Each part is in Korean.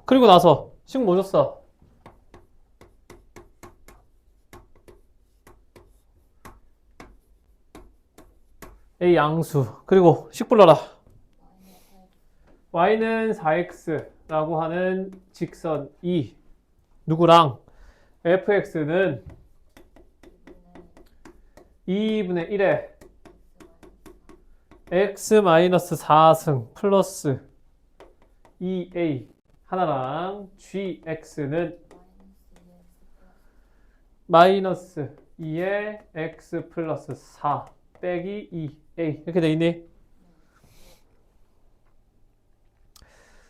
그리고 나서 식 뭐 줬어? A 양수. 그리고 식 불러라. y는 4x라고 하는 직선 2. 누구랑? fx는 2분의 1에 x-4승 플러스 2a 하나랑 gx는 마이너스 2에 x 플러스 4 빼기 2a 이렇게 돼 있니?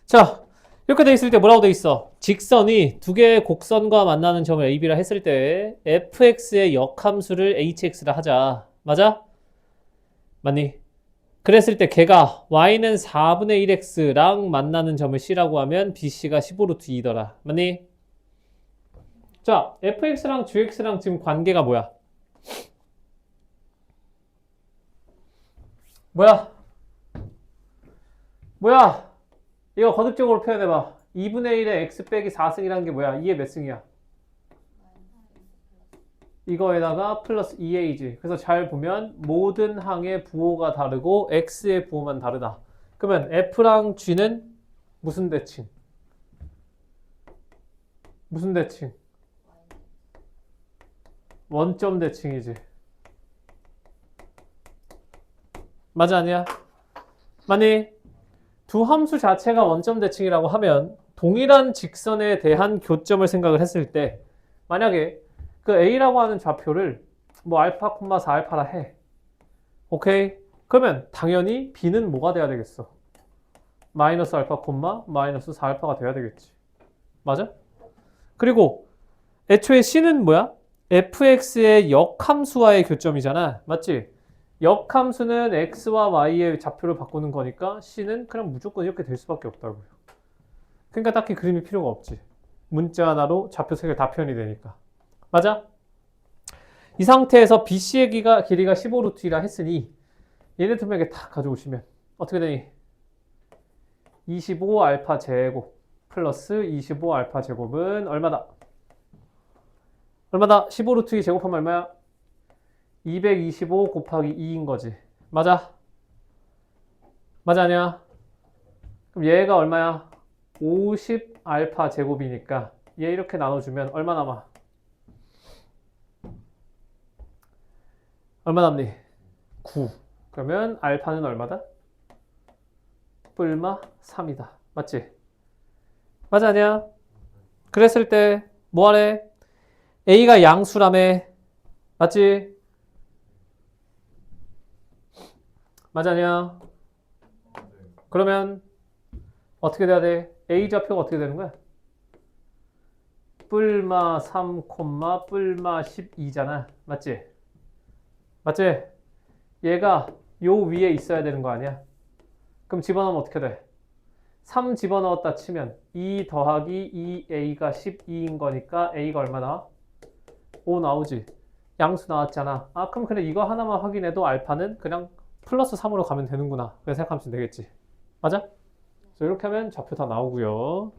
자, 이렇게 돼 있을 때 뭐라고 돼 있어? 직선이 두 개의 곡선과 만나는 점을 AB라 했을 때 fx의 역함수를 hx라 하자. 맞아? 맞니? 그랬을 때 걔가 y는 4분의 1x랑 만나는 점을 c라고 하면 bc가 15루트 2더라. 맞니? 자, fx랑 gx랑 지금 관계가 뭐야? 뭐야? 이거 거듭적으로 표현해봐. 2분의 1에 x 빼기 4승이라는 게 뭐야? 2의 몇 승이야? 이거에다가 플러스 2a지. 그래서 잘 보면 모든 항의 부호가 다르고 x의 부호만 다르다. 그러면 f랑 g는 무슨 대칭? 무슨 대칭? 원점 대칭이지. 맞아 아니야? 만약 두 함수 자체가 원점 대칭이라고 하면 동일한 직선에 대한 교점을 생각을 했을 때 만약에 그 a라고 하는 좌표를 뭐 알파, 4알파라 해. 오케이? 그러면 당연히 b는 뭐가 돼야 되겠어? 마이너스 알파, 마이너스 4알파가 돼야 되겠지. 맞아? 그리고 애초에 c는 뭐야? fx의 역함수와의 교점이잖아. 맞지? 역함수는 x와 y의 좌표를 바꾸는 거니까 c는 그냥 무조건 이렇게 될 수밖에 없다고요. 그러니까 딱히 그림이 필요가 없지. 문자 하나로 좌표 세 개 다 표현이 되니까. 맞아? 이 상태에서 BC의 길이가 15루트이라 했으니 얘네 두 명에게 다 가져오시면 어떻게 되니? 25 알파 제곱 플러스 25 알파 제곱은 얼마다? 15루트 2 제곱하면 얼마야? 225 곱하기 2인 거지. 맞아? 맞아 아니야? 그럼 얘가 얼마야? 50 알파 제곱이니까 얘 이렇게 나눠주면 얼마 남아? 얼마 남니? 9. 그러면 알파는 얼마다? 뿔마 3이다. 맞지? 맞아 아니야? 그랬을 때 뭐하래? A가 양수라며. 맞지? 맞아 아니야? 그러면 어떻게 돼야 돼? A 좌표가 어떻게 되는 거야? 뿔마 3, 뿔마 12잖아. 맞지? 맞지? 얘가 요 위에 있어야 되는 거 아니야? 그럼 집어넣으면 어떻게 돼? 3 집어넣었다 치면 2 더하기 2a가 12인 거니까 a가 얼마 나와? 5 나오지. 양수 나왔잖아. 아 그럼 그냥 이거 하나만 확인해도 알파는 그냥 플러스 3으로 가면 되는구나. 그렇게 생각하면 되겠지. 맞아? 그래서 이렇게 하면 좌표 다 나오고요.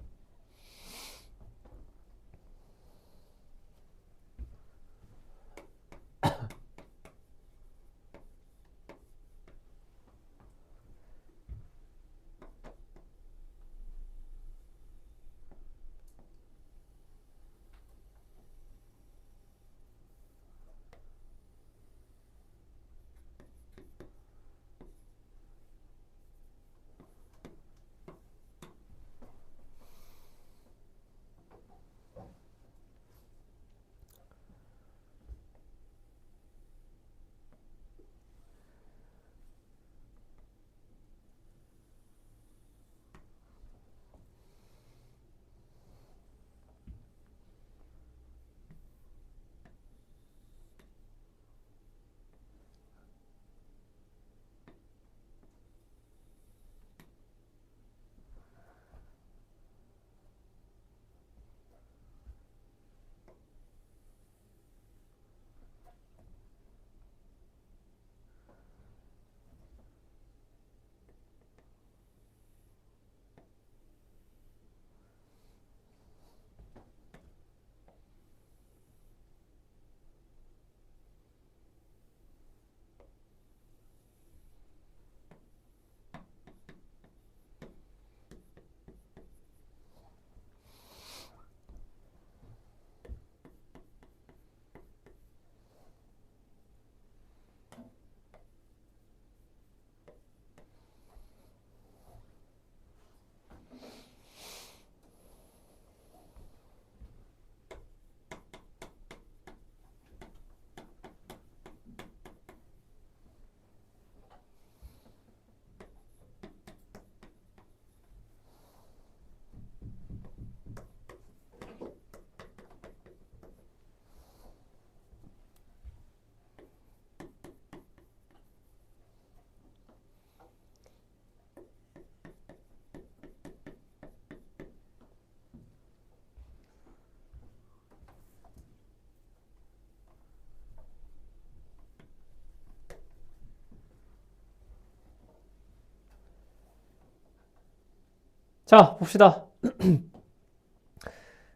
자, 봅시다.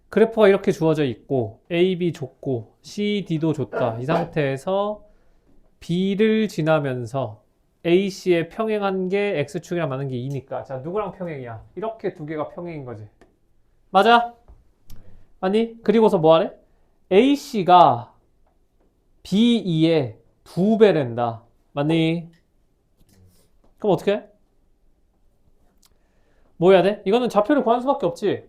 그래프가 이렇게 주어져 있고 A, B 줬고 C, D도 줬다. 이 상태에서 B를 지나면서 AC에 평행한 게 X축이랑 맞는 게 2니까 자, 누구랑 평행이야? 이렇게 두 개가 평행인 거지. 맞아? 아니, 그리고서 뭐 하래? AC가 B2의 2배 된다. 맞니? 그럼 어떻게 해? 뭐 해야 돼? 이거는 좌표를 구하는 수밖에 없지.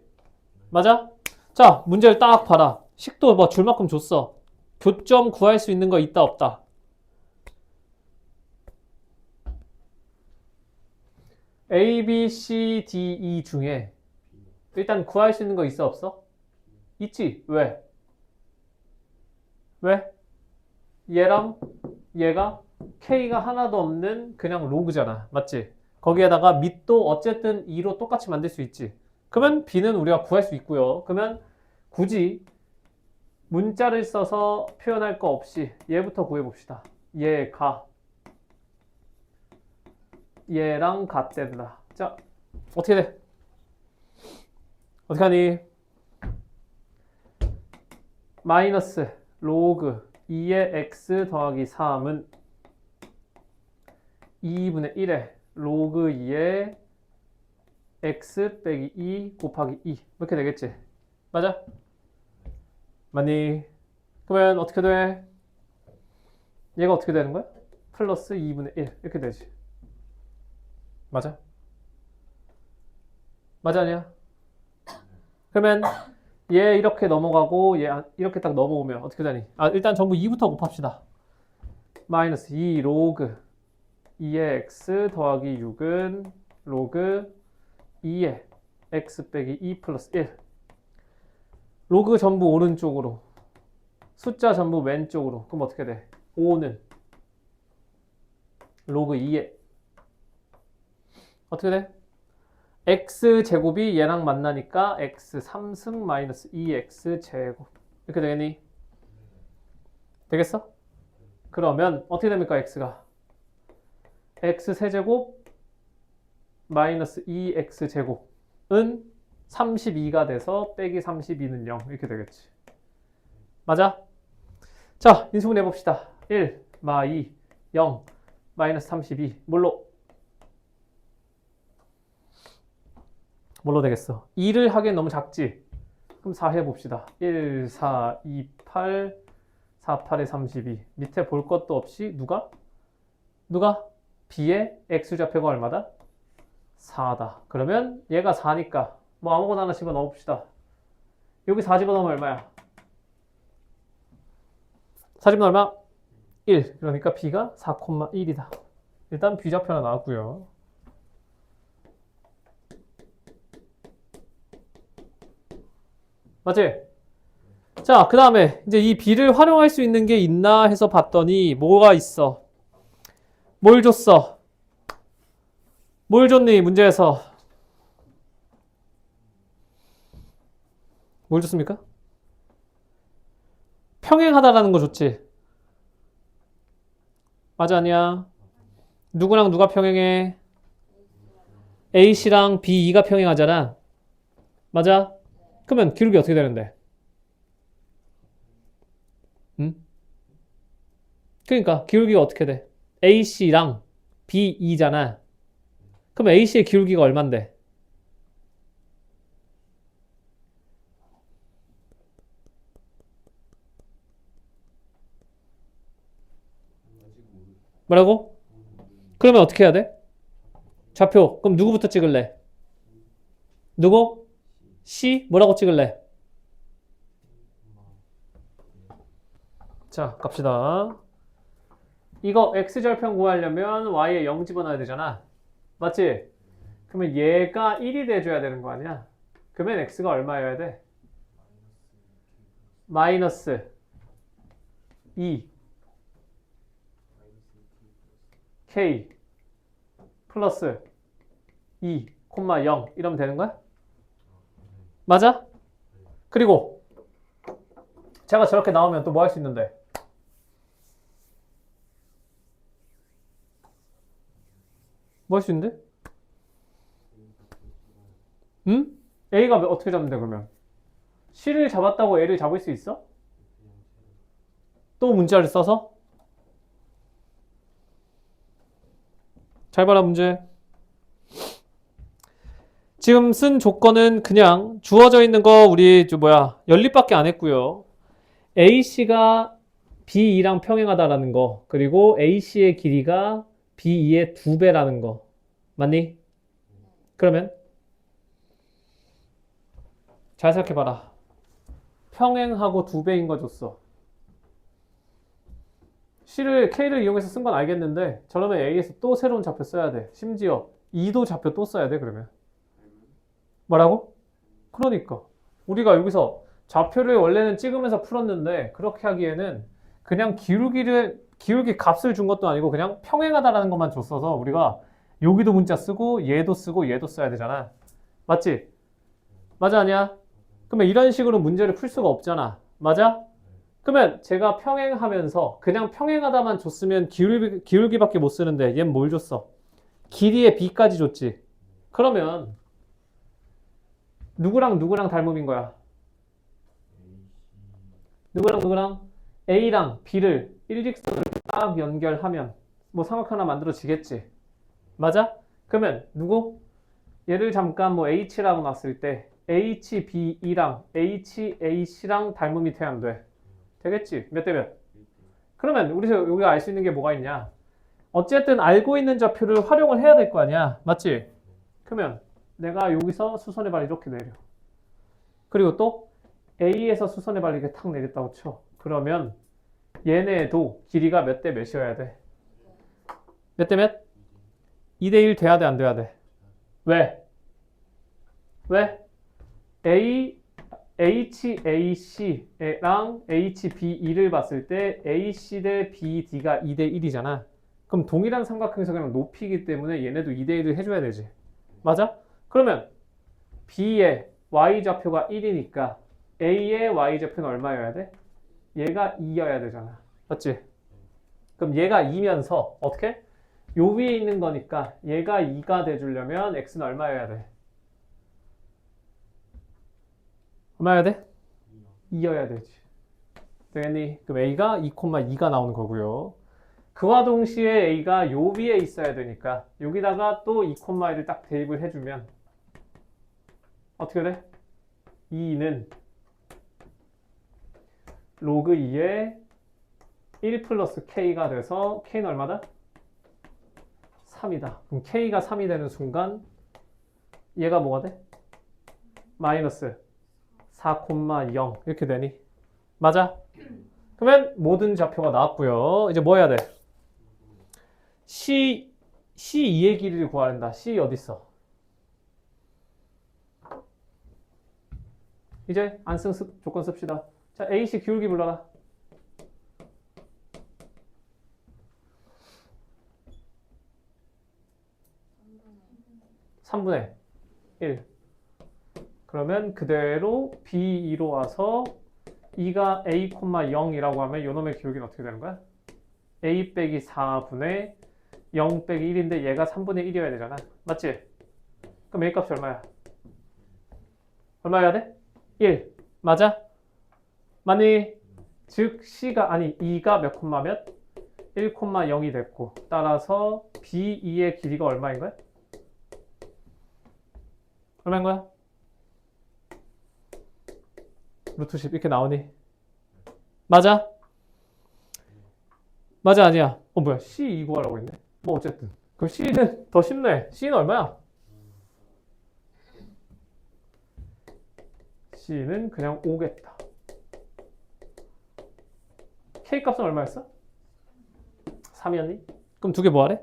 맞아? 자, 문제를 딱 봐라. 식도 뭐 줄만큼 줬어. 교점 구할 수 있는 거 있다 없다? A, B, C, D, E 중에 일단 구할 수 있는 거 있어 없어? 있지. 왜? 왜? 얘랑 얘가 K가 하나도 없는 그냥 로그잖아. 맞지? 거기에다가 밑도 어쨌든 2로 똑같이 만들 수 있지. 그러면 B는 우리가 구할 수 있고요. 그러면 굳이 문자를 써서 표현할 거 없이 얘부터 구해봅시다. 얘랑 같댄다. 자, 어떻게 돼? 어떻게 하니? 마이너스 로그 2의 x 더하기 3은 2분의 1에 로그 2의 x 빼기 2 곱하기 2 이렇게 되겠지? 맞아? 맞니? 그러면 어떻게 돼? 얘가 어떻게 되는 거야? 플러스 2분의 1 이렇게 되지. 맞아? 맞아 아니야? 그러면 얘 이렇게 넘어가고 얘 이렇게 딱 넘어오면 어떻게 되니? 아, 일단 전부 2부터 곱합시다. 마이너스 2 로그 2의 x 더하기 6은 로그 2의 x 빼기 2 플러스 1. 로그 전부 오른쪽으로 숫자 전부 왼쪽으로. 그럼 어떻게 돼? 5는 로그 2의 어떻게 돼? x 제곱이 얘랑 만나니까 x 3승 마이너스 2x 제곱 이렇게 되겠니? 되겠어? 그러면 어떻게 됩니까? x가 x 세제곱 마이너스 2x 제곱은 32가 돼서 빼기 32는 0 이렇게 되겠지. 맞아? 자, 인수분 해봅시다. 1, 마 2, 0, 마이너스 32 뭘로 되겠어? 2를 하기엔 너무 작지? 그럼 4 해봅시다. 1, 4, 2, 8, 4, 8에 32 밑에 볼 것도 없이 누가? B의 X좌표가 얼마다? 4다. 그러면 얘가 4니까 뭐 아무거나 하나 집어넣읍시다. 여기 4 집어넣으면 얼마야? 4 집어넣으면 얼마? 1. 그러니까 B가 4,1이다. 일단 B좌표 하나 나왔고요. 맞지? 자, 그 다음에 이제 이 B를 활용할 수 있는 게 있나 해서 봤더니 뭐가 있어? 뭘 줬어? 뭘 줬니? 문제에서 뭘 줬습니까? 평행하다라는 거 줬지? 맞아 아니야? 누구랑 누가 평행해? A씨랑 B2가 평행하잖아. 맞아? 그러면 기울기 어떻게 되는데? 응? 그러니까 기울기가 어떻게 돼? AC랑 B2잖아. 그럼 A씨의 기울기가 얼만데? 뭐라고? 그러면 어떻게 해야 돼? 좌표. 그럼 누구부터 찍을래? 누구? C? 뭐라고 찍을래? 자, 갑시다. 이거 X절편 구하려면 Y에 0 집어넣어야 되잖아. 맞지? 그러면 얘가 1이 돼줘야 되는 거 아니야? 그러면 X가 얼마여야 돼? 마이너스 2 K 플러스 2, 0 이러면 되는 거야? 맞아? 그리고 제가 저렇게 나오면 또 뭐 할 수 있는데? 뭐 할 수 있는데? 응? A가 어떻게 잡는데 그러면? C를 잡았다고 A를 잡을 수 있어? 또 문자를 써서? 잘 봐라 문제. 지금 쓴 조건은 그냥 주어져 있는 거 우리 연립밖에 안 했고요. AC가 B2랑 평행하다라는 거, 그리고 AC의 길이가 B2의 2배라는 거. 맞니? 그러면 잘 생각해봐라. 평행하고 2배인 거 줬어. K를 이용해서 쓴 건 알겠는데 저러면 A에서 또 새로운 좌표 써야 돼. 심지어 2도 좌표 또 써야 돼 그러면. 뭐라고? 그러니까 우리가 여기서 좌표를 원래는 찍으면서 풀었는데 그렇게 하기에는 그냥 기울기 값을 준 것도 아니고 그냥 평행하다라는 것만 줬어서 우리가 여기도 문자 쓰고 얘도 써야 되잖아. 맞지? 맞아 아니야? 그러면 이런 식으로 문제를 풀 수가 없잖아. 맞아? 그러면 제가 평행하면서 그냥 평행하다만 줬으면 기울기밖에 못 쓰는데 얘는 뭘 줬어? 길이의 b까지 줬지. 그러면 누구랑 누구랑 닮음인 거야? 누구랑 A랑 B를 일직선으로 딱 연결하면 뭐 삼각 하나 만들어지겠지. 맞아? 그러면 누구? 얘를 잠깐 뭐 H라고 놨을 때 HBE랑 HAC랑 닮음이 돼야 안 돼? 되겠지. 몇 대 몇? 그러면 우리가 알 수 있는 게 뭐가 있냐? 어쨌든 알고 있는 좌표를 활용을 해야 될 거 아니야. 맞지? 그러면 내가 여기서 수선의 발 이렇게 내려. 그리고 또 A에서 수선의 발 이렇게 탁 내렸다고 쳐. 그러면 얘네도 길이가 몇 대 몇이어야 돼? 몇 대 몇? 2대 1 돼야 돼, 안 돼야 돼? 왜? 왜? HAC랑 HBE를 봤을 때 AC 대 BD가 2대 1이잖아. 그럼 동일한 삼각형에서 그냥 높이기 때문에 얘네도 2대 1을 해줘야 되지. 맞아? 그러면 B의 Y좌표가 1이니까 A의 Y좌표는 얼마여야 돼? 얘가 2여야 되잖아. 맞지? 그럼 얘가 2면서 어떻게? 요 위에 있는 거니까 얘가 2가 돼주려면 X는 얼마여야 돼? 얼마여야 돼? 2여야 되지. 되겠니? 그럼 A가 2,2가 나오는 거고요. 그와 동시에 A가 요 위에 있어야 되니까 여기다가 또 2,1을 딱 대입을 해주면 어떻게 돼? 2는 로그 2에 1 플러스 K가 돼서 K는 얼마다? 3이다. 그럼 K가 3이 되는 순간 얘가 뭐가 돼? 마이너스 4,0 이렇게 되니? 맞아? 그러면 모든 좌표가 나왔고요. 이제 뭐 해야 돼? C2의 길이를 구하야 된다. C 어디 있어? 이제 안 쓴 조건 씁시다. 자, AC 기울기 불러라. 3분의 1. 그러면 그대로 B2로 와서 2가 A, 0이라고 하면 이놈의 기울기는 어떻게 되는 거야? A 빼기 4분의 0 빼기 1인데 얘가 3분의 1이어야 되잖아. 맞지? 그럼 A 값이 얼마야? 얼마여야 돼? 1. 맞아? 만약 즉 C가 아니 2가 몇 콤마 몇? 1,0이 됐고 따라서 B2의 길이가 얼마인 거야? 얼마인 거야? 루트 10 이렇게 나오니? 맞아? 맞아 아니야? 뭐야 C2 구하라고 했네. 뭐 어쨌든 그럼 C는 더 쉽네. C는 얼마야? C는 그냥 5겠다. K 값은 얼마였어? 3이었니? 그럼 두 개 뭐하래?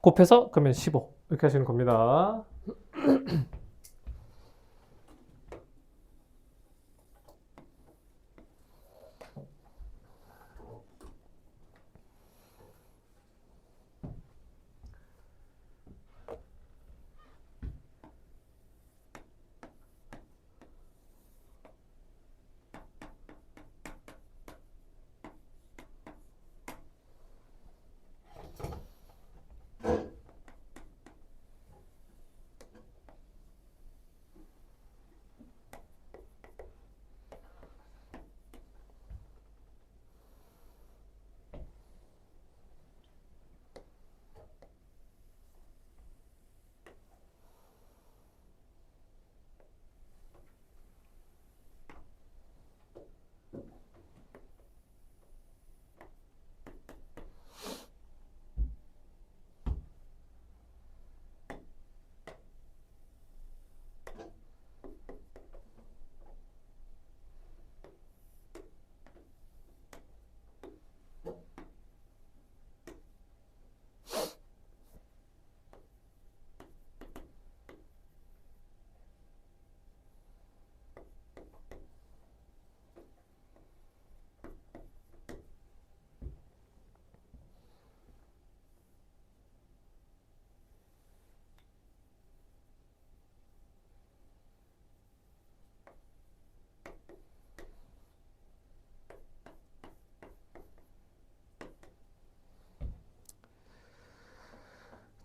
곱해서 그러면 15 이렇게 하시는 겁니다.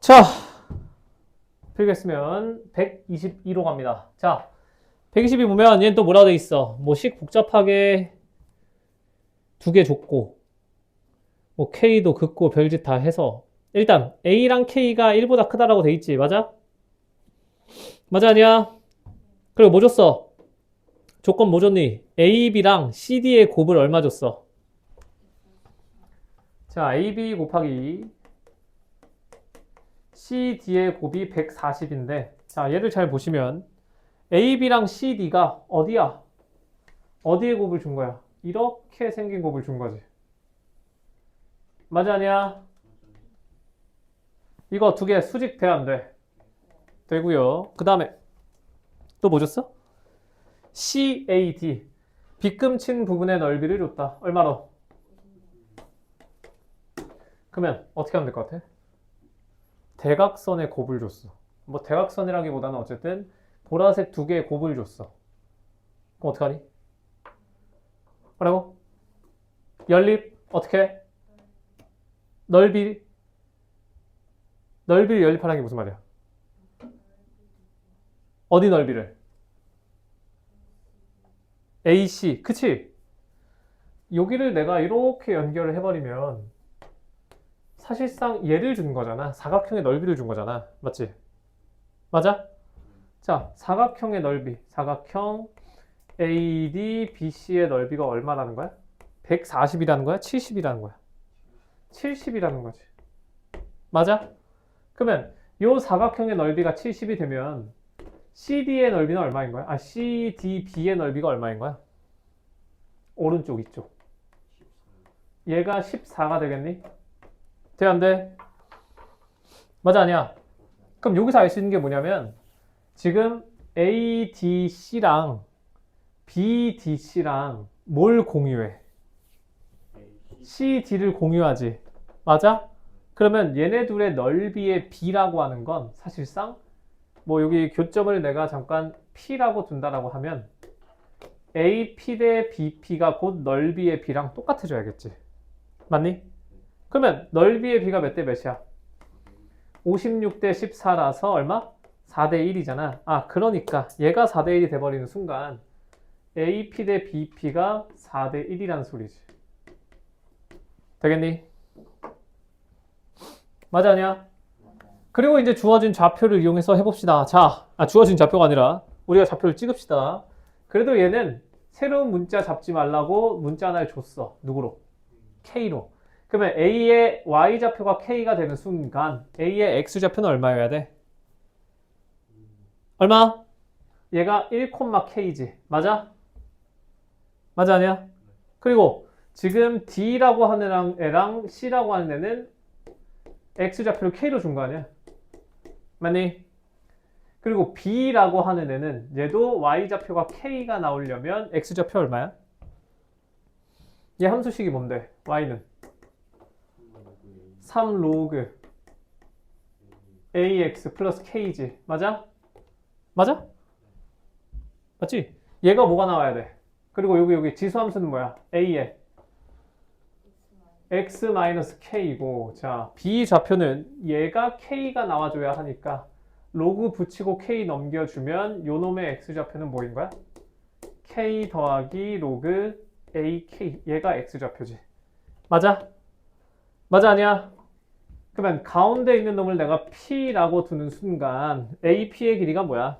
자, 필기했으면 122로 갑니다. 자, 122 보면 얘는 또 뭐라 돼 있어? 뭐 식 복잡하게 두 개 줬고 뭐 K도 긋고 별짓 다 해서 일단 A랑 K가 1보다 크다라고 돼 있지. 맞아? 맞아 아니야? 그리고 뭐 줬어? 조건 뭐 줬니? A, B랑 C, D의 곱을 얼마 줬어? 자, A, B 곱하기 C, D의 곱이 140인데 자, 얘를 잘 보시면 A, B랑 C, D가 어디야? 어디에 곱을 준 거야? 이렇게 생긴 곱을 준 거지. 맞아 아니야? 이거 두 개 수직 돼 안 돼? 되고요. 그 다음에 또 뭐 줬어? CAD 빗금친 부분의 넓이를 줬다. 얼마로? 그러면 어떻게 하면 될 것 같아? 대각선의 곱을 줬어. 뭐 대각선이라기보다는 어쨌든 보라색 두 개의 곱을 줬어. 그럼 어떡하니? 뭐라고? 연립 어떻게? 넓이를 연립하라는 게 무슨 말이야? 어디 넓이를? AC 그치? 여기를 내가 이렇게 연결을 해버리면 사실상 얘를 준 거잖아. 사각형의 넓이를 준 거잖아. 맞지? 맞아? 자, 사각형의 넓이. 사각형 AD, BC의 넓이가 얼마라는 거야? 140이라는 거야? 70이라는 거야? 70이라는 거지. 맞아? 그러면 이 사각형의 넓이가 70이 되면 CD의 넓이는 얼마인 거야? 아, CDB의 넓이가 얼마인 거야? 오른쪽 이쪽. 얘가 14가 되겠니? 돼, 안 돼? 맞아, 아니야? 그럼 여기서 알 수 있는 게 뭐냐면 지금 ADC랑 BDC랑 뭘 공유해? CD를 공유하지. 맞아? 그러면 얘네 둘의 넓이의 B라고 하는 건 사실상 뭐 여기 교점을 내가 잠깐 P라고 둔다라고 하면 AP 대 BP가 곧 넓이의 B랑 똑같아져야겠지. 맞니? 그러면 넓이의 B가 몇 대 몇이야? 56대 14라서 얼마? 4대 1이잖아. 아, 그러니까 얘가 4대 1이 돼버리는 순간 AP 대 BP가 4대 1이라는 소리지. 되겠니? 맞아 아니야? 그리고 이제 주어진 좌표를 이용해서 해봅시다. 자, 주어진 좌표가 아니라 우리가 좌표를 찍읍시다. 그래도 얘는 새로운 문자 잡지 말라고 문자 하나를 줬어. 누구로? K로. 그러면 A의 Y좌표가 K가 되는 순간 A의 X좌표는 얼마여야 돼? 얼마? 얘가 1,K지. 맞아? 맞아 아니야? 그리고 지금 D라고 하는 애랑 C라고 하는 애는 X좌표를 K로 준 거 아니야? 맞니? 그리고 B라고 하는 애는 얘도 Y좌표가 K가 나오려면 X좌표 얼마야? 얘 함수식이 뭔데? Y는 3 로그 AX 플러스 K지. 맞아? 맞아? 맞지? 얘가 뭐가 나와야 돼? 그리고 여기 지수함수는 뭐야? A에 X-K이고 자 B 좌표는 얘가 K가 나와줘야 하니까 로그 붙이고 K 넘겨주면 요놈의 X좌표는 뭐인 거야? K 더하기 로그 AK 얘가 X좌표지. 맞아? 맞아 아니야? 그러면 가운데 있는 놈을 내가 P라고 두는 순간 AP의 길이가 뭐야?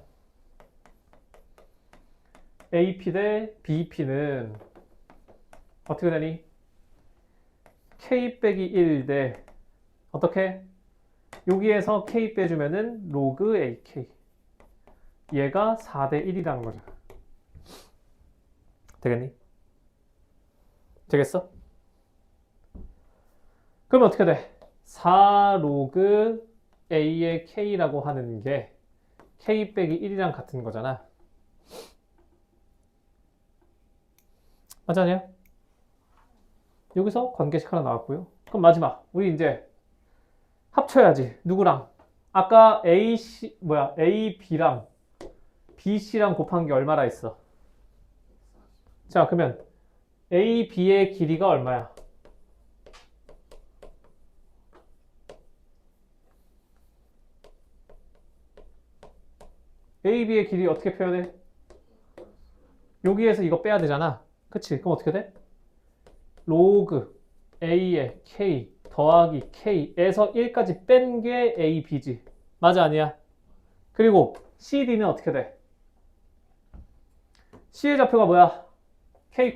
AP 대 BP는 어떻게 되니? K 빼기 1 대 어떻게? 여기에서 K 빼주면은 로그 AK 얘가 4대 1이라는 거죠. 되겠니? 되겠어? 그럼 어떻게 돼? 4 로그 A의 K라고 하는 게 K 빼기 1이랑 같은 거잖아. 맞지 않냐? 여기서 관계식 하나 나왔고요. 그럼 마지막 우리 이제 합쳐야지. 누구랑? 아까 AB랑 BC랑 곱한 게 얼마나 있어? 자, 그러면 AB의 길이가 얼마야? A, B의 길이 어떻게 표현해? 여기에서 이거 빼야 되잖아. 그치? 그럼 어떻게 돼? 로그 A의 K 더하기 K에서 1까지 뺀 게 A, B지. 맞아, 아니야? 그리고 CD는 어떻게 돼? C의 좌표가 뭐야? K,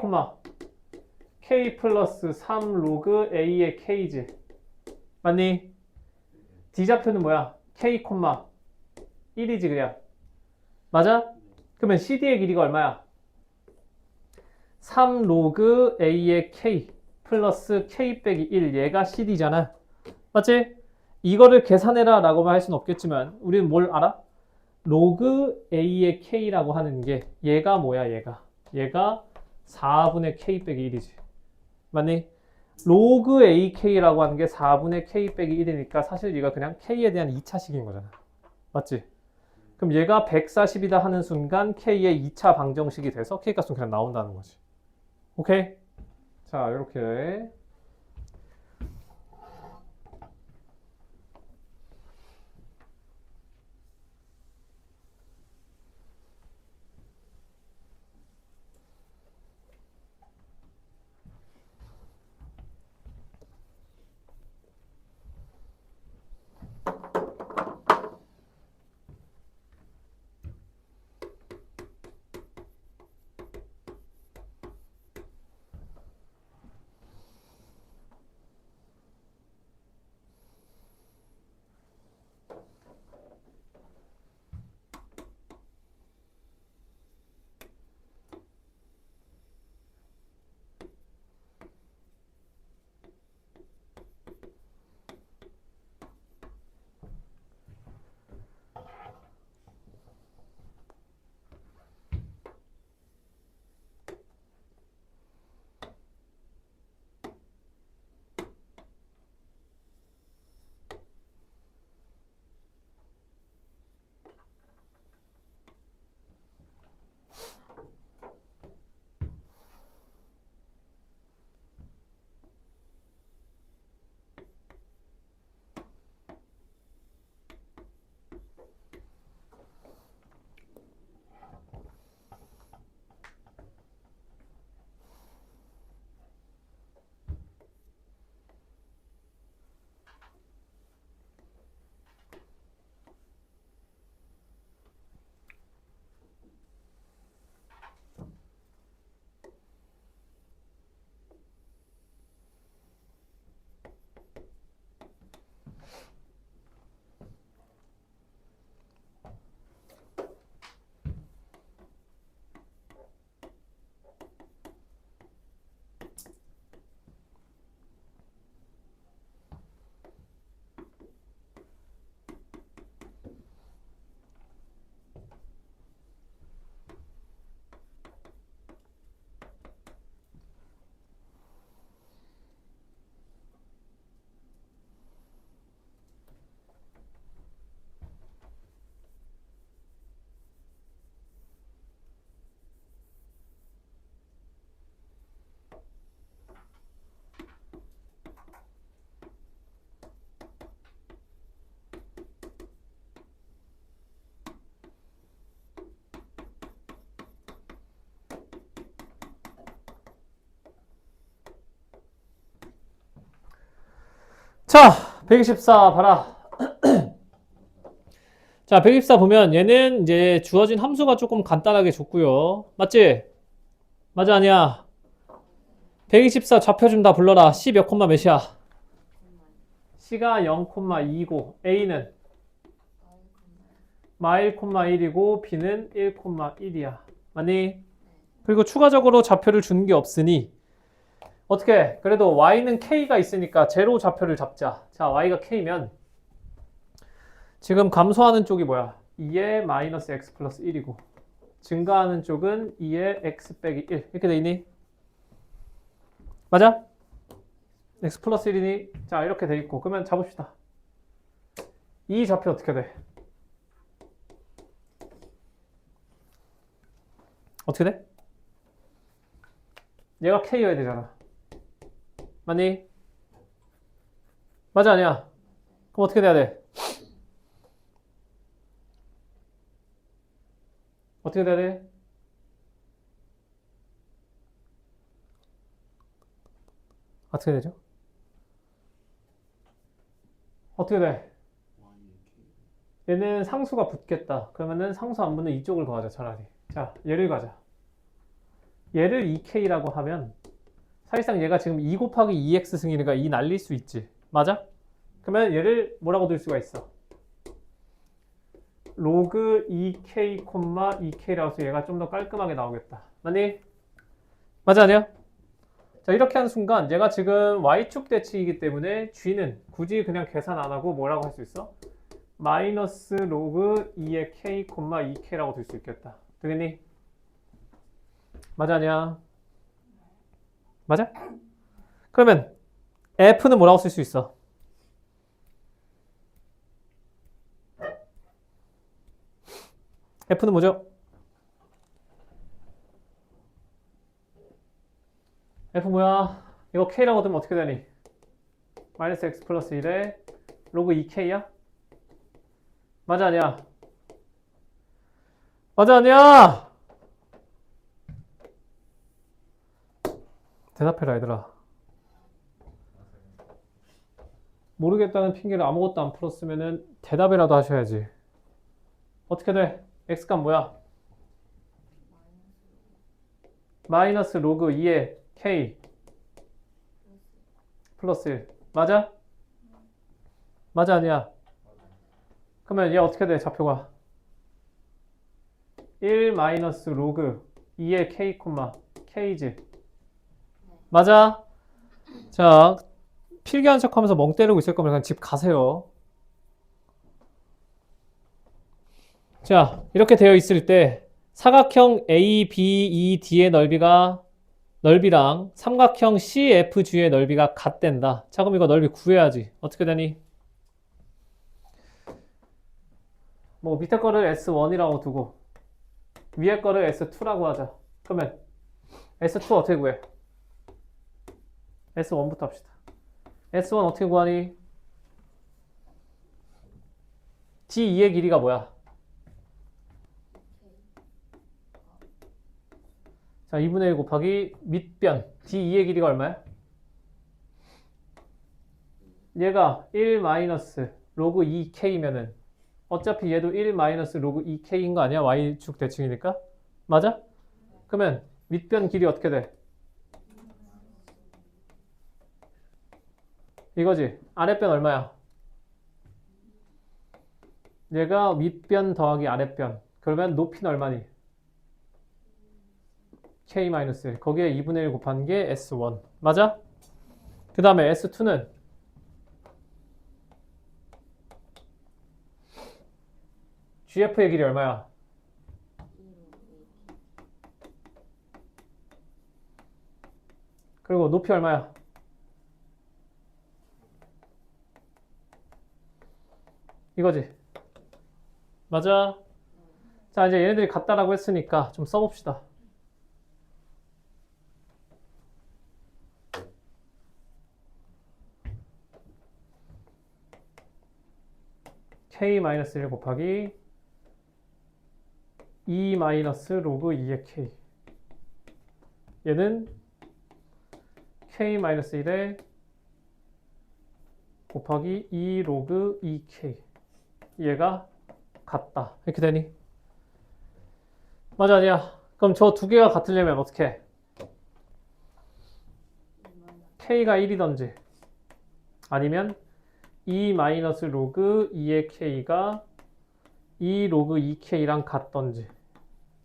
K 플러스 3 로그 A의 K지. 맞니? D 좌표는 뭐야? K, 1이지 그냥. 맞아? 그러면 CD의 길이가 얼마야? 3 로그 A의 K 플러스 K 빼기 1 얘가 CD잖아. 맞지? 이거를 계산해라 라고만 할 수는 없겠지만 우리는 뭘 알아? 로그 A의 K라고 하는 게 얘가 뭐야 얘가 4분의 K 빼기 1이지. 맞니? 로그 AK라고 하는 게 4분의 K 빼기 1이니까 사실 얘가 그냥 K에 대한 2차식인 거잖아. 맞지? 그럼 얘가 140이다 하는 순간 K의 2차 방정식이 돼서 K 값은 그냥 나온다는 거지. 오케이? 자, 이렇게. 자, 124 봐라. 자, 124 보면 얘는 이제 주어진 함수가 조금 간단하게 줬고요. 맞지? 맞아, 아니야? 124 좌표 좀 다 불러라. C 몇 콤마 몇이야? C가 0,2고 A는 마1, 1이고 B는 1, 1이야. 맞니? 그리고 추가적으로 좌표를 준 게 없으니 어떻게? 그래도 Y는 K가 있으니까 제로 좌표를 잡자. 자, Y가 K면 지금 감소하는 쪽이 뭐야? 2의 마이너스 X 플러스 1이고 증가하는 쪽은 2의 X 빼기 1 이렇게 돼 있니? 맞아? X 플러스 1이니? 자, 이렇게 돼 있고 그러면 잡읍시다. 이 좌표 어떻게 돼? 어떻게 돼? 얘가 K여야 되잖아. 맞니? 맞아, 아니야? 그럼 어떻게 돼야 돼? 어떻게 돼야 돼? 어떻게 되죠? 어떻게 돼? 얘는 상수가 붙겠다. 그러면은 상수 안 붙는 이쪽을 더하자, 차라리. 자, 얘를 가자. 얘를 2k라고 하면 사실상 얘가 지금 2 곱하기 2x 승이니까 2 날릴 수 있지. 맞아? 그러면 얘를 뭐라고 들 수가 있어? 로그 2k, 2k라고 해서 얘가 좀 더 깔끔하게 나오겠다. 맞니? 맞아, 아니야? 자, 이렇게 한 순간 얘가 지금 y축 대칭이기 때문에 g는 굳이 그냥 계산 안 하고 뭐라고 할 수 있어? 마이너스 로그 2의 k, 2k라고 들 수 있겠다. 되겠니? 맞아, 아니야? 맞아? 그러면 f는 뭐라고 쓸 수 있어? f는 뭐죠? f 뭐야? 이거 k라고 두면 어떻게 되니? 마이너스 x 플러스 1에 로그 2k야? 맞아, 아니야? 맞아, 아니야? 대답해라, 얘들아. 모르겠다는 핑계를 아무것도 안 풀었으면은 대답이라도 하셔야지. 어떻게 돼? x값 뭐야? 마이너스 로그 2의 k 플러스 1. 맞아? 맞아, 아니야? 그러면 얘 어떻게 돼, 좌표가? 1 마이너스 로그 2의 k, k지. 맞아? 자, 필기한 척 하면서 멍 때리고 있을 거면 그냥 집 가세요. 자, 이렇게 되어 있을 때 사각형 ABED의 넓이랑 삼각형 CFG의 넓이가 같댄다. 자, 그럼 이거 넓이 구해야지. 어떻게 되니? 뭐 밑에 거를 S1이라고 두고 위에 거를 S2라고 하자. 그러면 S2 어떻게 구해? S1부터 합시다. S1 어떻게 구하니? D2의 길이가 뭐야? 자, 2분의 1 곱하기 밑변 D2의 길이가 얼마야? 얘가 1 마이너스 로그 2k면은 어차피 얘도 1 마이너스 로그 2k인 거 아니야? y축 대칭이니까? 맞아? 그러면 밑변 길이 어떻게 돼? 이거지. 아랫변 얼마야? 얘가 윗변 더하기 아랫변. 그러면 높이는 얼마니? k-1. 거기에 2분의 1 곱한 게 S1. 맞아? 그 다음에 S2는 GF의 길이 얼마야? 그리고 높이 얼마야? 이거지. 맞아? 자, 이제 얘네들이 같다라고 했으니까 좀 써봅시다. k-1 곱하기 2 마이너스 로그 2의 k. 얘는 k-1에 곱하기 2 로그 2k. 얘가 같다. 이렇게 되니? 맞아, 아니야? 그럼 저 두 개가 같으려면 어떻게 해? k가 1이던지 아니면 2 마이너스 로그 2의 k가 2 로그 2k랑 같던지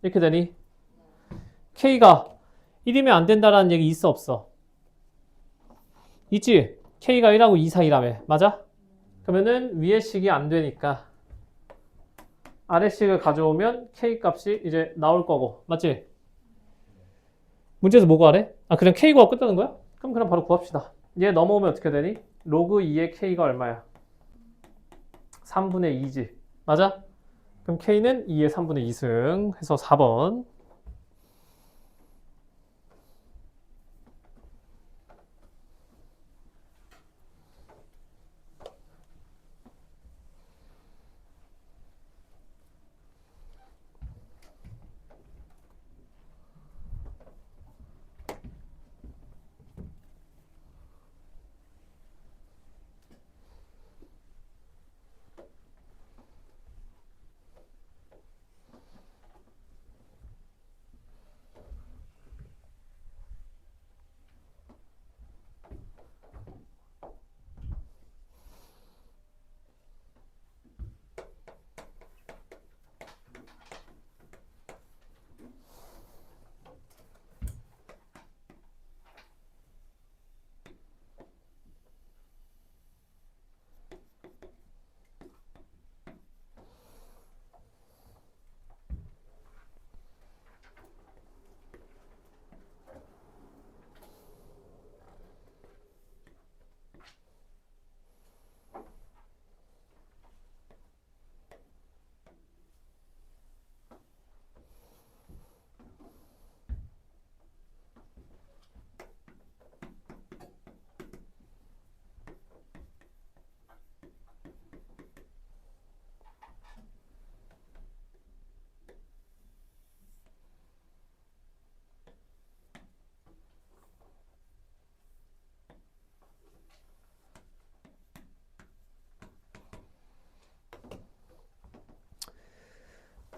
이렇게 되니? k가 1이면 안 된다라는 얘기 있어 없어? 있지? k가 1하고 2 사이라며. 맞아? 그러면은 위의 식이 안 되니까 아래 식을 가져오면 k 값이 이제 나올 거고. 맞지? 문제에서 뭐가 하래? 아, 그냥 k 구하고 끝나는 거야? 그럼 그냥 바로 구합시다. 얘 넘어오면 어떻게 되니? 로그 2의 k가 얼마야? 3분의 2지. 맞아? 그럼 k는 2의 3분의 2승 해서 4번.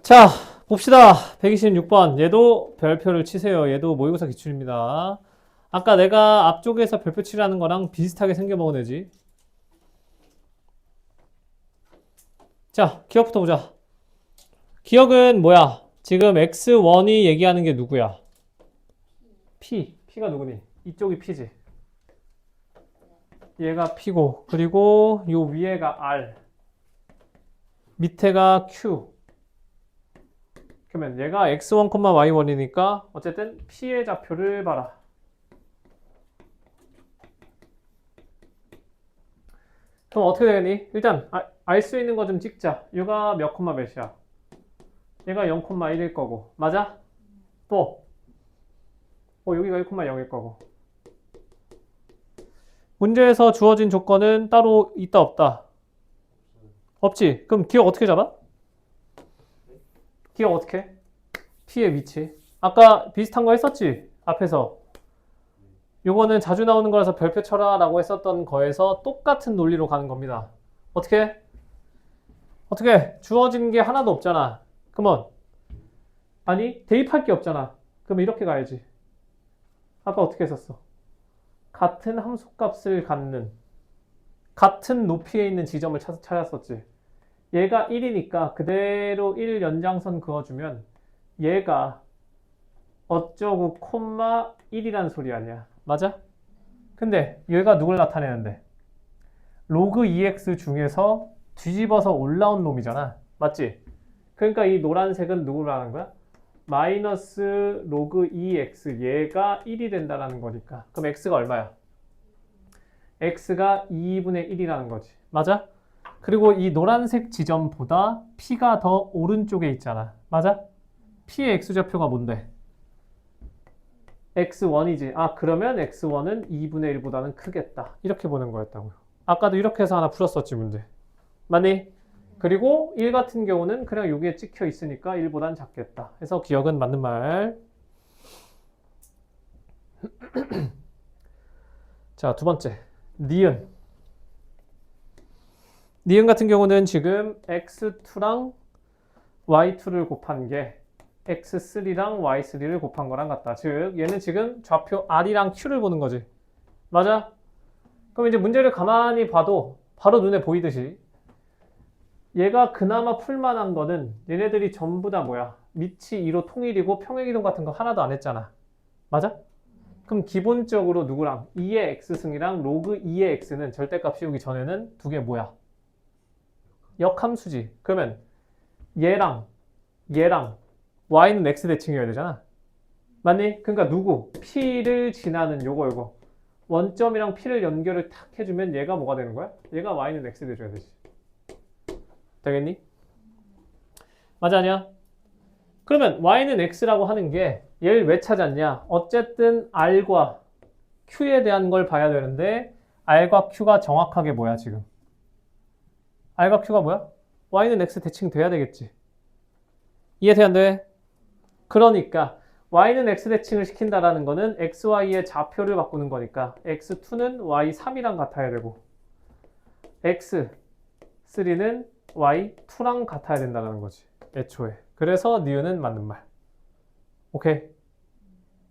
자, 봅시다. 126번. 얘도 별표를 치세요. 얘도 모의고사 기출입니다. 아까 내가 앞쪽에서 별표 치라는 거랑 비슷하게 생겨먹은 애지. 자, 기억부터 보자. 기억은 뭐야? 지금 x1이 얘기하는 게 누구야? P가 누구니? 이쪽이 P지. 얘가 P고, 그리고 요 위에가 R, 밑에가 Q. 그러면 얘가 x1, y1이니까 어쨌든 P의 좌표를 봐라. 그럼 어떻게 되겠니? 일단 알 수 있는 거 좀 찍자. 얘가 몇 콤마 몇이야? 얘가 0,1일 거고. 맞아? 또 여기가 1,0일 거고. 문제에서 주어진 조건은 따로 있다 없다? 없지. 그럼 기억 어떻게 잡아? 기억 어떻게 해? P의 위치. 아까 비슷한 거 했었지? 앞에서. 요거는 자주 나오는 거라서 별표 쳐라 라고 했었던 거에서 똑같은 논리로 가는 겁니다. 어떻게 해? 어떻게 해? 주어진 게 하나도 없잖아. 그러면 아니 대입할 게 없잖아. 그럼 이렇게 가야지. 아까 어떻게 했었어? 같은 함수값을 갖는 같은 높이에 있는 지점을 찾았었지. 얘가 1이니까 그대로 1 연장선 그어주면 얘가 어쩌고 콤마 1이란 소리 아니야. 맞아? 근데 얘가 누굴 나타내는데? 로그 2x 중에서 뒤집어서 올라온 놈이잖아. 맞지? 그러니까 이 노란색은 누구를 하는 거야? 마이너스 로그 2x 얘가 1이 된다는 거니까. 그럼 x가 얼마야? x가 2분의 1이라는 거지. 맞아? 그리고 이 노란색 지점보다 p가 더 오른쪽에 있잖아. 맞아? p의 x좌표가 뭔데? x1이지. 아, 그러면 x1은 2분의 1보다는 크겠다. 이렇게 보는 거였다고요. 아까도 이렇게 해서 하나 풀었었지, 문제. 맞니? 그리고 1 같은 경우는 그냥 여기에 찍혀 있으니까 1보단 작겠다. 해서 기억은 맞는 말. 자, 두 번째. 니은. 니은 같은 경우는 지금 x2랑 y2를 곱한 게 x3랑 y3를 곱한 거랑 같다. 즉 얘는 지금 좌표 r이랑 q를 보는 거지. 맞아? 그럼 이제 문제를 가만히 봐도 바로 눈에 보이듯이 얘가 그나마 풀만한 거는 얘네들이 전부 다 뭐야? 밑이 2로 통일이고 평행이동 같은 거 하나도 안 했잖아. 맞아? 그럼 기본적으로 누구랑 2의 x승이랑 로그 2의 x는 절대값 씌우기 전에는 두 개 뭐야? 역함수지. 그러면 얘랑 y는 x 대칭이어야 되잖아. 맞니? 그러니까 누구? p를 지나는 요거 원점이랑 p를 연결을 탁 해주면 얘가 뭐가 되는 거야? 얘가 y는 x 돼줘야 되지. 되겠니? 맞아 아니야? 그러면 y는 x라고 하는 게 얘를 왜 찾았냐? 어쨌든 r과 q에 대한 걸 봐야 되는데 r과 q가 정확하게 뭐야 지금? r과 q가 뭐야? y는 x 대칭 돼야 되겠지. 이해돼 안 돼? 그러니까 y는 x 대칭을 시킨다라는 거는 xy의 좌표를 바꾸는 거니까 x2는 y3이랑 같아야 되고 x3는 y2랑 같아야 된다는 거지. 애초에. 그래서 니은은 맞는 말. 오케이?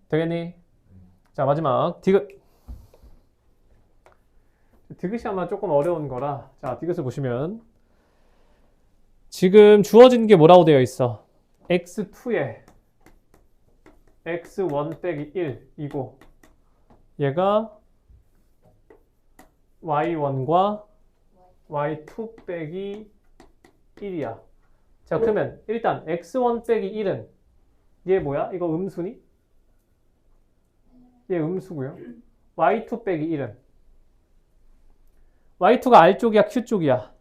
되겠니? 자, 마지막 디귿. 디귿이 아마 조금 어려운 거라. 자, 디귿을 보시면 지금 주어진 게 뭐라고 되어 있어? x2에 x1 빼기 1이고 얘가 y1과 y2 빼기 1이야. 자, 그러면 일단 x1 빼기 1은 얘 뭐야? 이거 음수니? 얘 음수고요. y2 빼기 1은 y2가 r쪽이야 q쪽이야?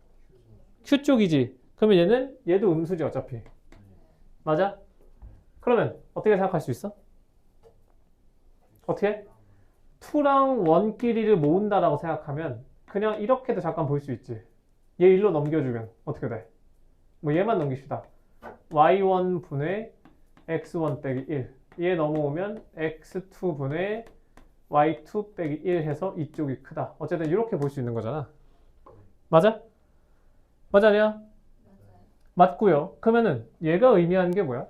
q쪽이지. 그러면 얘도 음수지 어차피. 맞아? 그러면 어떻게 생각할 수 있어? 어떻게? 2랑 1끼리를 모은다라고 생각하면 그냥 이렇게도 잠깐 볼 수 있지. 얘 1로 넘겨주면 어떻게 돼? 뭐 얘만 넘깁시다. y1분의 x1 빼기 1. 얘 넘어오면 x2분의 y2 빼기 1 해서 이쪽이 크다. 어쨌든 이렇게 볼 수 있는 거잖아. 맞아? 맞아 아니야? 맞고요. 그러면은 얘가 의미하는 게 뭐야?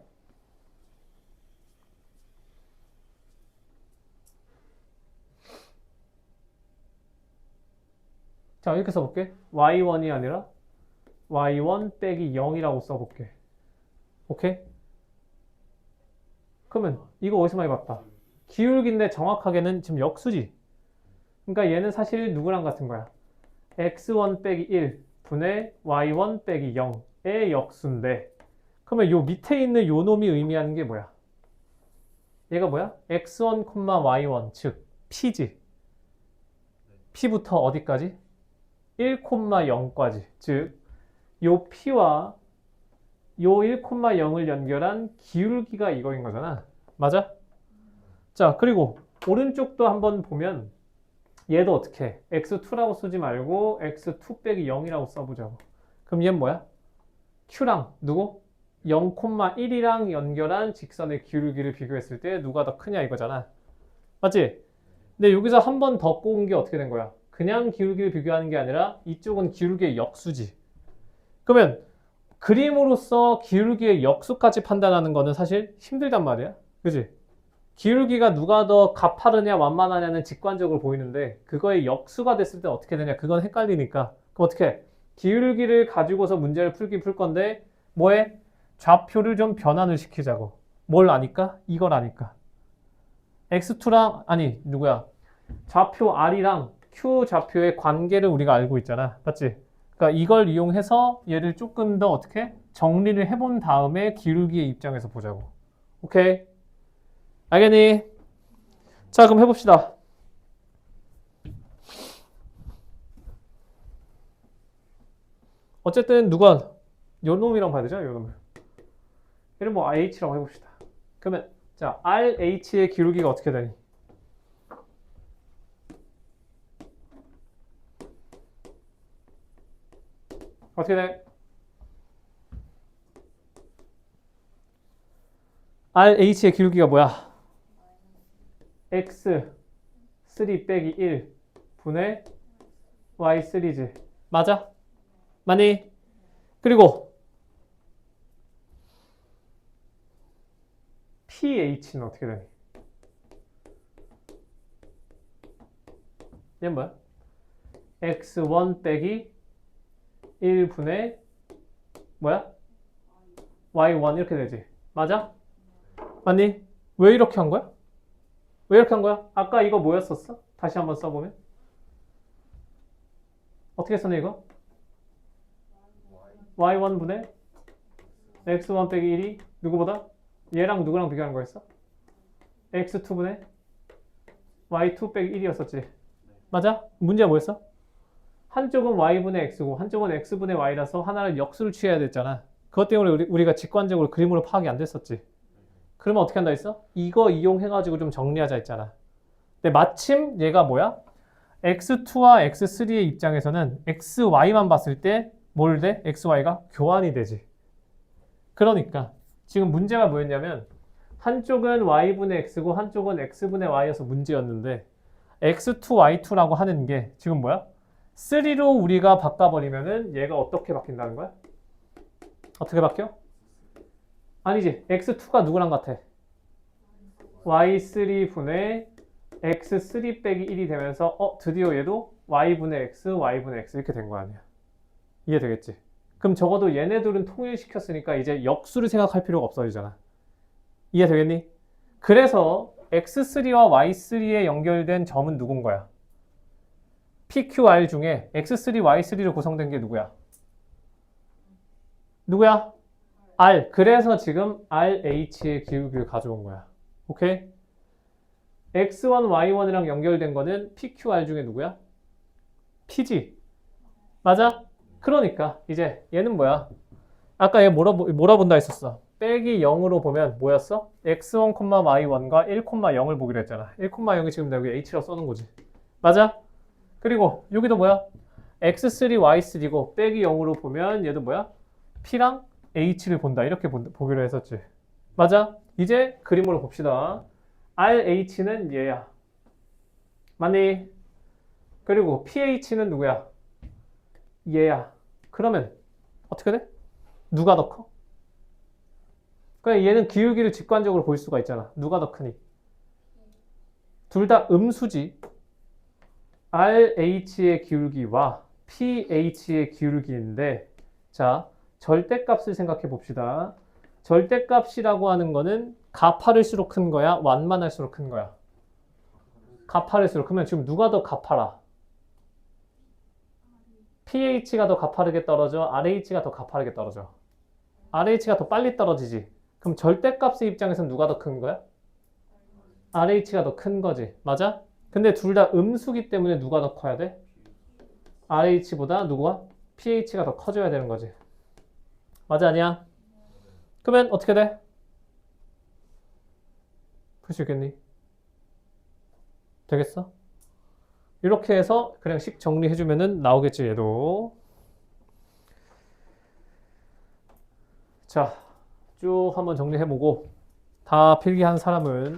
자, 이렇게 써볼게. y1이 아니라 y1 빼기 0이라고 써볼게. 오케이? 그러면 이거 어디서 많이 봤다? 기울기인데 정확하게는 지금 역수지. 그러니까 얘는 사실 누구랑 같은 거야? x1 빼기 1 분의 y1 빼기 0의 역수인데, 그러면 요 밑에 있는 요 놈이 의미하는 게 뭐야? 얘가 뭐야? x1, y1 즉 p지. p부터 어디까지? 1,0까지. 즉 요 p와 요 1,0을 연결한 기울기가 이거인 거잖아. 맞아? 자, 그리고 오른쪽도 한번 보면 얘도 어떻게 해? x2라고 쓰지 말고 x2 빼기 0이라고 써보자고. 그럼 얘는 뭐야? q랑 누구? 0,1이랑 연결한 직선의 기울기를 비교했을 때 누가 더 크냐 이거잖아. 맞지? 근데 여기서 한 번 더 꼽은 게 어떻게 된 거야? 그냥 기울기를 비교하는 게 아니라 이쪽은 기울기의 역수지. 그러면 그림으로써 기울기의 역수까지 판단하는 거는 사실 힘들단 말이야. 그지? 기울기가 누가 더 가파르냐 완만하냐는 직관적으로 보이는데 그거의 역수가 됐을 때 어떻게 되냐 그건 헷갈리니까 그럼 어떻게 해? 기울기를 가지고서 문제를 풀긴 풀 건데 뭐해? 좌표를 좀 변환을 시키자고. 뭘 아니까? 이걸 아니까. x2랑 아니 누구야? 좌표 r이랑 q 좌표의 관계를 우리가 알고 있잖아. 맞지? 그러니까 이걸 이용해서 얘를 조금 더 어떻게 정리를 해본 다음에 기울기의 입장에서 보자고. 오케이? 알겠니? 자, 그럼 해봅시다. 어쨌든 누가 요 놈이랑 봐야 되죠? 요 놈을. 얘는 뭐 h라고 해봅시다. 그러면 자, RH의 기울기가 어떻게 되니? 어떻게 돼? RH의 기울기가 뭐야? x3 빼기 1 분의 y3지. 맞아? 맞니? 그리고 pH는 어떻게 되니? 얘는 뭐야? x1 빼기 1분의 뭐야? y1 이렇게 되지. 맞아? 맞니? 왜 이렇게 한 거야? 왜 이렇게 한 거야? 아까 이거 뭐였었어? 다시 한번 써보면 어떻게 썼니 이거? y1분의 x1 빼기 1이 누구보다? 얘랑 누구랑 비교하는 거였어? x2분의 y2 빼기 1이었었지. 맞아? 문제가 뭐였어? 한쪽은 y분의 x고 한쪽은 x분의 y라서 하나를 역수를 취해야 됐잖아. 그것 때문에 우리가 직관적으로 그림으로 파악이 안 됐었지. 그러면 어떻게 한다 했어? 이거 이용해가지고 좀 정리하자 했잖아. 근데 마침 얘가 뭐야? x2와 x3의 입장에서는 xy만 봤을 때 뭘 돼? xy가 교환이 되지. 그러니까 지금 문제가 뭐였냐면 한쪽은 y분의 x고 한쪽은 x분의 y여서 문제였는데 x2, y2라고 하는 게 지금 뭐야? 3로 우리가 바꿔버리면은 얘가 어떻게 바뀐다는 거야? 어떻게 바뀌어? 아니지. x2가 누구랑 같아? y3분의 x3 빼기 1이 되면서 드디어 얘도 y분의 x, y분의 x 이렇게 된 거 아니야. 이해되겠지? 그럼 적어도 얘네들은 통일시켰으니까 이제 역수를 생각할 필요가 없어지잖아. 이해되겠니? 그래서 x3와 y3에 연결된 점은 누군 거야? PQR 중에 x3, y3로 구성된 게 누구야? 누구야? R. 그래서 지금 RH의 기울기를 가져온 거야. 오케이? x1, y1이랑 연결된 거는 PQR 중에 누구야? P지. 맞아? 그러니까 이제 얘는 뭐야? 아까 얘 뭐라 본다 했었어? 빼기 0으로 보면 뭐였어? x1, y1과 1,0을 보기로 했잖아. 1,0이 지금 여기 h라고 써놓은 거지. 맞아? 그리고 여기도 뭐야? x3, y3고 빼기 0으로 보면 얘도 뭐야? p랑 h를 본다. 이렇게 보기로 했었지. 맞아? 이제 그림으로 봅시다. RH는 얘야. 맞니? 그리고 PH는 누구야? 얘야. 그러면 어떻게 돼? 누가 더 커? 그냥 얘는 기울기를 직관적으로 볼 수가 있잖아. 누가 더 크니? 둘 다 음수지. RH의 기울기와 PH의 기울기인데, 자, 절대값을 생각해 봅시다. 절대값이라고 하는 거는 가파를수록 큰 거야? 완만할수록 큰 거야? 가파를수록 크면 지금 누가 더 가파라? pH가 더 가파르게 떨어져? RH가 더 가파르게 떨어져? RH가 더 빨리 떨어지지. 그럼 절대값의 입장에서는 누가 더 큰 거야? RH가 더 큰 거지. 맞아? 근데 둘 다 음수기 때문에 누가 더 커야 돼? RH보다 누구가? pH가 더 커져야 되는 거지. 맞아, 아니야? 그러면 어떻게 돼? 풀 수 있겠니? 되겠어? 이렇게 해서 그냥 식 정리해주면은 나오겠지, 얘도. 자, 쭉 한번 정리해보고 다 필기한 사람은